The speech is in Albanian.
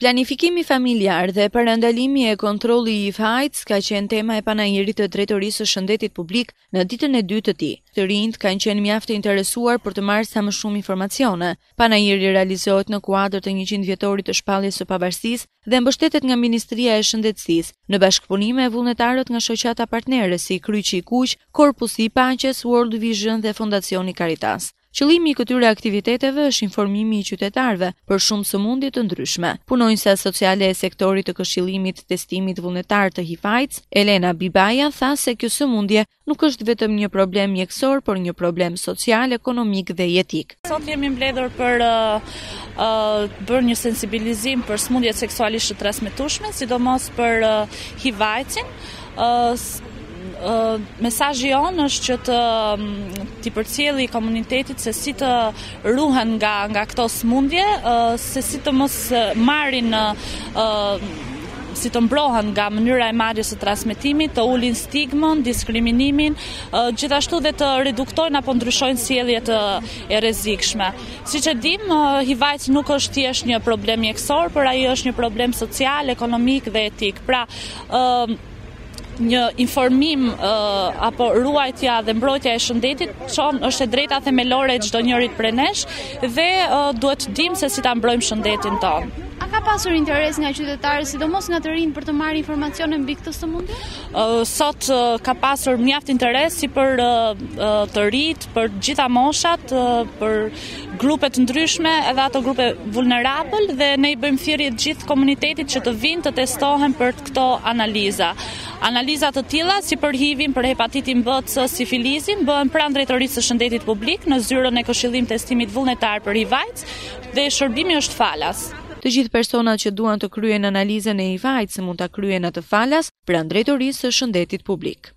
Planifikimi familjar dhe parandalimi e kontrolli i HIV/AIDS ka qenë tema e panajirit të Drejtorisë së Shëndetit Publik në ditën e dytë të tij. Të rinjt kanë qenë mjaft të interesuar për të marrë sa më shumë informacione. Panajiri realizohet në kuadër të 100 vjetorit të shpalljes së pavarësisë dhe mbështetet nga Ministria e Shëndetësisë, në bashkëpunim me vullnetarët nga shoqata partnere si Kryqi i Kuq, Korpusi i Paqes, World Vision dhe Fondacioni Caritas. Qëllimi i këtyre aktiviteteve është informimi i qytetarëve për shumë sëmundje të ndryshme. Punonjësa sociale e sektorit të këshillimit testimit vullnetar të HIV/AIDS, Elena Bibaja, tha se kjo sëmundje nuk është vetëm një problem mjekësor, por një problem social, ekonomik dhe jetik. Sot jemi mbledhur për bërë një sensibilizim për sëmundjet seksualisht të transmetueshme, sidomos për HIV/AIDS-in. Mesazhi jonë është që t'i përcjelli komunitetit se si të ruhen nga këto sëmundje, se si të mos marrin si të mbrohen nga mënyra e marrjes së transmetimit, të ulin stigmën, diskriminimin, gjithashtu dhe të reduktojnë apo ndryshojnë sjelljet e rrezikshme. Siç e dim, HIV/AIDS nuk është thjesht një problem mjekësor, por ai është një problem social, ekonomik dhe etik. Pra, një informim apo ruajtja dhe mbrojtja e shëndetit është e drejta themelore e çdo njërit prej nesh dhe duhet të dimë se si ta mbrojmë shëndetin tonë. A ka pasur interes nga qytetarët, sidomos nga të rinj, për të marrë informacione mbi këtë sëmundje? Sot ka pasur mjaft interes si për të rinjt, për gjitha moshat, për grupe të ndryshme, edhe ato grupe vulnerabël, dhe ne i bëjmë thirrje të gjithë komunitetit që të vinë të testohen për këto analiza. Analiza të tilla si për HIV-in, për hepatitin B, C, sifilizin bëhen pranë Drejtorisë së Shëndetit Publik në zyrën e këshillim testimit vullnetar për HIV/AIDS dhe shërbimi është falas. Të gjithë personat që duan të kryejnë analizën e HIV/AIDS mund ta kryejnë atë falas pranë Drejtorisë së Shëndetit Publik.